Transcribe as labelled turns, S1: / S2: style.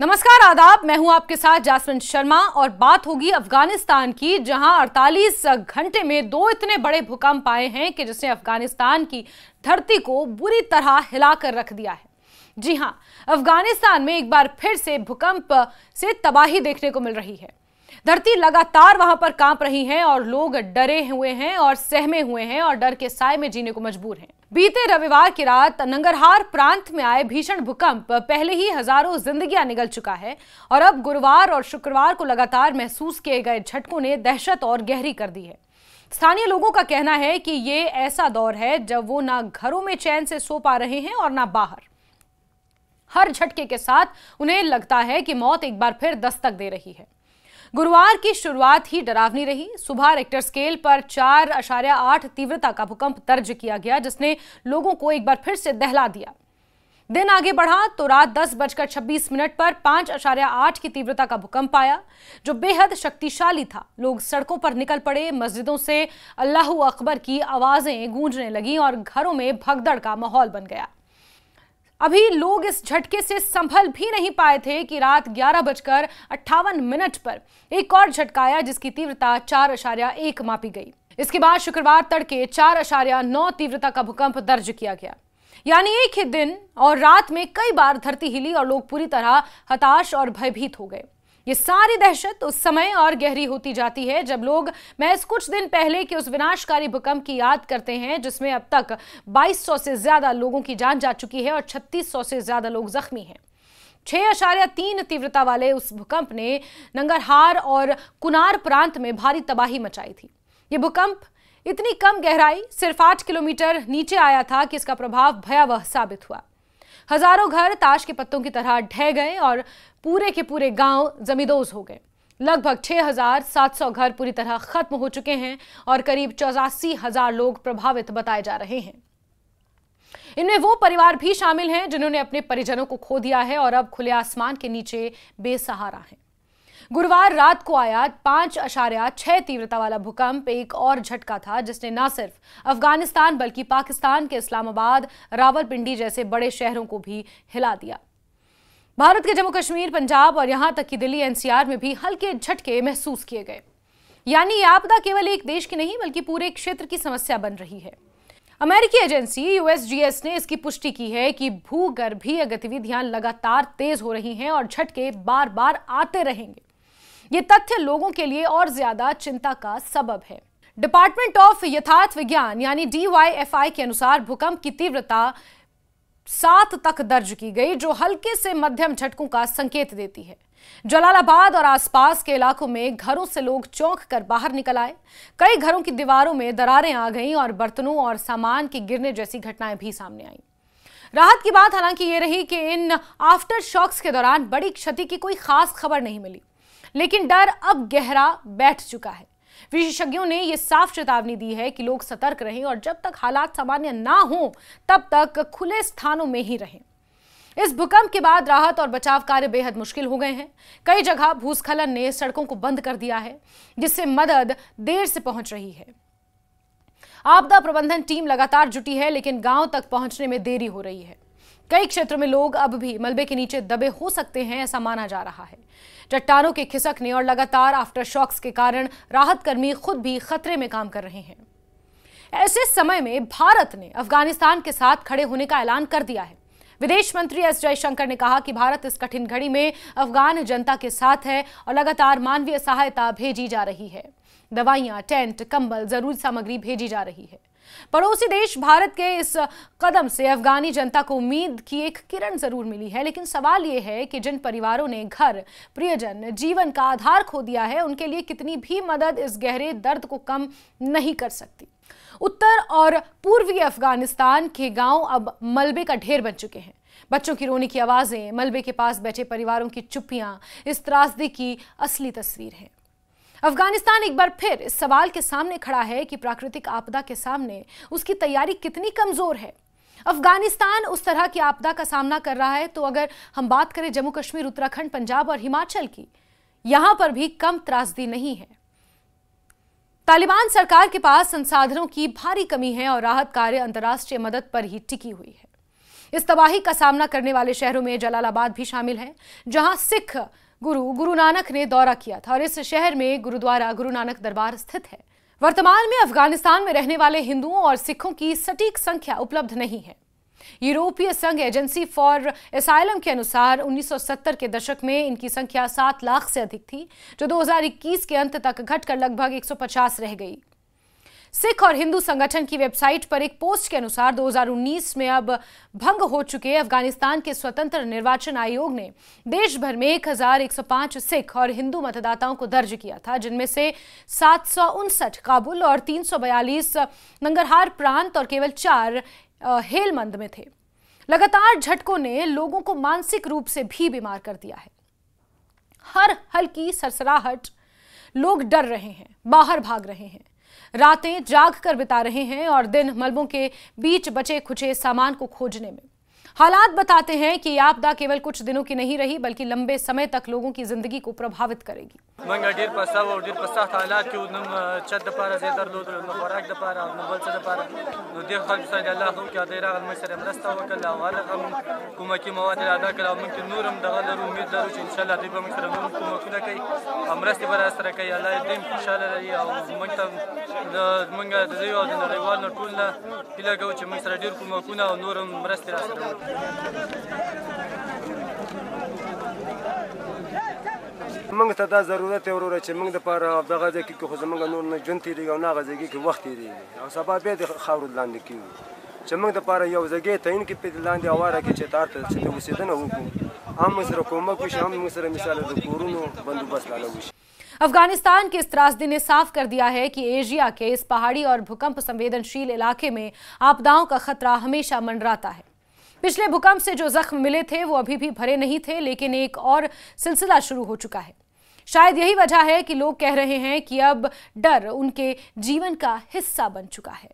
S1: नमस्कार, आदाब। मैं हूं आपके साथ जासमिन शर्मा और बात होगी अफगानिस्तान की, जहां 48 घंटे में 2 इतने बड़े भूकंप आए हैं कि जिसने अफगानिस्तान की धरती को बुरी तरह हिलाकर रख दिया है। जी हां, अफगानिस्तान में एक बार फिर से भूकंप से तबाही देखने को मिल रही है। धरती लगातार वहां पर कांप रही है और लोग डरे हुए हैं और सहमे हुए हैं और डर के साए में जीने को मजबूर हैं। बीते रविवार की रात नंगरहार प्रांत में आए भीषण भूकंप पहले ही हजारों जिंदगियां निगल चुका है और अब गुरुवार और शुक्रवार को लगातार महसूस किए गए झटकों ने दहशत और गहरी कर दी है। स्थानीय लोगों का कहना है कि ये ऐसा दौर है जब वो ना घरों में चैन से सो पा रहे हैं और ना बाहर। हर झटके के साथ उन्हें लगता है कि मौत एक बार फिर दस्तक दे रही है। गुरुवार की शुरुआत ही डरावनी रही। सुबह रेक्टर स्केल पर 4.8 तीव्रता का भूकंप दर्ज किया गया, जिसने लोगों को एक बार फिर से दहला दिया। दिन आगे बढ़ा तो रात 10:26 पर 5.8 की तीव्रता का भूकंप आया, जो बेहद शक्तिशाली था। लोग सड़कों पर निकल पड़े, मस्जिदों से अल्लाहू अकबर की आवाजें गूंजने लगीं और घरों में भगदड़ का माहौल बन गया। अभी लोग इस झटके से संभल भी नहीं पाए थे कि रात 11:58 पर एक और झटका आया, जिसकी तीव्रता 4.1 मापी गई। इसके बाद शुक्रवार तड़के 4.9 तीव्रता का भूकंप दर्ज किया गया। यानी एक ही दिन और रात में कई बार धरती हिली और लोग पूरी तरह हताश और भयभीत हो गए। ये सारी दहशत उस समय और गहरी होती जाती है जब लोग महज कुछ दिन पहले के उस विनाशकारी भूकंप की याद करते हैं, जिसमें अब तक 2200 से ज्यादा लोगों की जान जा चुकी है और 3600 से ज्यादा लोग जख्मी हैं। 6.3 तीव्रता वाले उस भूकंप ने नंगरहार और कुनार प्रांत में भारी तबाही मचाई थी। ये भूकंप इतनी कम गहराई, सिर्फ 8 किलोमीटर नीचे आया था कि इसका प्रभाव भयावह साबित हुआ। हजारों घर ताश के पत्तों की तरह ढह गए और पूरे के पूरे गांव जमींदोज हो गए। लगभग 6,700 घर पूरी तरह खत्म हो चुके हैं और करीब 84,000 लोग प्रभावित बताए जा रहे हैं। इनमें वो परिवार भी शामिल हैं जिन्होंने अपने परिजनों को खो दिया है और अब खुले आसमान के नीचे बेसहारा हैं। गुरुवार रात को आया 5.6 तीव्रता वाला भूकंप एक और झटका था, जिसने न सिर्फ अफगानिस्तान बल्कि पाकिस्तान के इस्लामाबाद, रावलपिंडी जैसे बड़े शहरों को भी हिला दिया। भारत के जम्मू कश्मीर, पंजाब और यहां तक कि दिल्ली एनसीआर में भी हल्के झटके महसूस किए गए। यानी ये आपदा केवल एक देश की नहीं बल्कि पूरे क्षेत्र की समस्या बन रही है। अमेरिकी एजेंसी यूएसजीएस ने इसकी पुष्टि की है कि भूगर्भीय गतिविधियां लगातार तेज हो रही हैं और झटके बार बार आते रहेंगे। ये तथ्य लोगों के लिए और ज्यादा चिंता का सबब है। डिपार्टमेंट ऑफ यथार्थ विज्ञान यानी DYFI के अनुसार भूकंप की तीव्रता 7 तक दर्ज की गई, जो हल्के से मध्यम झटकों का संकेत देती है। जलालाबाद और आसपास के इलाकों में घरों से लोग चौंक कर बाहर निकल आए। कई घरों की दीवारों में दरारें आ गईं और बर्तनों और सामान के गिरने जैसी घटनाएं भी सामने आईं। राहत की बात हालांकि ये रही कि इन आफ्टर शॉक्स के दौरान बड़ी क्षति की कोई खास खबर नहीं मिली, लेकिन डर अब गहरा बैठ चुका है। विशेषज्ञों ने यह साफ चेतावनी दी है कि लोग सतर्क रहें और जब तक हालात सामान्य ना हो तब तक खुले स्थानों में ही रहें। इस भूकंप के बाद राहत और बचाव कार्य बेहद मुश्किल हो गए हैं। कई जगह भूस्खलन ने सड़कों को बंद कर दिया है, जिससे मदद देर से पहुंच रही है। आपदा प्रबंधन टीम लगातार जुटी है, लेकिन गांव तक पहुंचने में देरी हो रही है। कई क्षेत्रों में लोग अब भी मलबे के नीचे दबे हो सकते हैं, ऐसा माना जा रहा है। चट्टानों के खिसकने और लगातार आफ्टर शॉक्स के कारण राहत कर्मी खुद भी खतरे में काम कर रहे हैं। ऐसे समय में भारत ने अफगानिस्तान के साथ खड़े होने का ऐलान कर दिया है। विदेश मंत्री एस जयशंकर ने कहा कि भारत इस कठिन घड़ी में अफगान जनता के साथ है और लगातार मानवीय सहायता भेजी जा रही है। दवाइयां, टेंट, कंबल, जरूरी सामग्री भेजी जा रही है। पड़ोसी देश भारत के इस कदम से अफगानी जनता को उम्मीद की एक किरण जरूर मिली है, लेकिन सवाल यह है कि जिन परिवारों ने घर, प्रियजन, जीवन का आधार खो दिया है, उनके लिए कितनी भी मदद इस गहरे दर्द को कम नहीं कर सकती। उत्तर और पूर्वी अफगानिस्तान के गांव अब मलबे का ढेर बन चुके हैं। बच्चों की रोने की आवाजें, मलबे के पास बैठे परिवारों की चुप्पियां इस त्रासदी की असली तस्वीर है। अफगानिस्तान एक बार फिर इस सवाल के सामने खड़ा है कि प्राकृतिक आपदा के सामने उसकी तैयारी कितनी कमजोर है। अफगानिस्तान उस तरह की आपदा का सामना कर रहा है, तो अगर हम बात करें जम्मू कश्मीर, उत्तराखंड, पंजाब और हिमाचल की, यहां पर भी कम त्रासदी नहीं है। तालिबान सरकार के पास संसाधनों की भारी कमी है और राहत कार्य अंतर्राष्ट्रीय मदद पर ही टिकी हुई है। इस तबाही का सामना करने वाले शहरों में जलालाबाद भी शामिल है, जहां सिख गुरु नानक ने दौरा किया था और इस शहर में गुरुद्वारा गुरु नानक दरबार स्थित है। वर्तमान में अफगानिस्तान में रहने वाले हिंदुओं और सिखों की सटीक संख्या उपलब्ध नहीं है। यूरोपीय संघ एजेंसी फॉर एसाइलम के अनुसार 1970 के दशक में इनकी संख्या 7 लाख से अधिक थी, जो 2021 के अंत तक घटकर लगभग 150 रह गई। सिख और हिंदू संगठन की वेबसाइट पर एक पोस्ट के अनुसार 2019 में अब भंग हो चुके अफगानिस्तान के स्वतंत्र निर्वाचन आयोग ने देश भर में 1105 सिख और हिंदू मतदाताओं को दर्ज किया था, जिनमें से 759 काबुल और 342 नंगरहार प्रांत और केवल 4 हेलमंद में थे। लगातार झटकों ने लोगों को मानसिक रूप से भी बीमार कर दिया है। हर हल्की सरसराहट लोग डर रहे हैं, बाहर भाग रहे हैं, रातें जाग कर बिता रहे हैं और दिन मलबों के बीच बचे खुचे सामान को खोजने में। हालात बताते हैं कि आपदा केवल कुछ दिनों की नहीं रही, बल्कि लंबे समय तक लोगों की जिंदगी को प्रभावित करेगी।
S2: मंग ता जरूरत है और मंग द पर दगा जे की खो मंग नूर जनती दी ना गजे की वक्त दी और सबा बे खावर लांद की चमंग द पर यो जगे तइन की पे लांद आवारा की चतार से वसिदन हो हम सर को मग कुछ हम सर मिसाल द कोरोना बंदोबस्त ला लउश।
S1: अफगानिस्तान के इस त्रासदी ने साफ कर दिया है कि एशिया के इस पहाड़ी और भूकंप संवेदनशील इलाके में आपदाओं का खतरा हमेशा मंडराता है। पिछले भूकंप से जो जख्म मिले थे वो अभी भी भरे नहीं थे, लेकिन एक और सिलसिला शुरू हो चुका है। शायद यही वजह है कि लोग कह रहे हैं कि अब डर उनके जीवन का हिस्सा बन चुका है।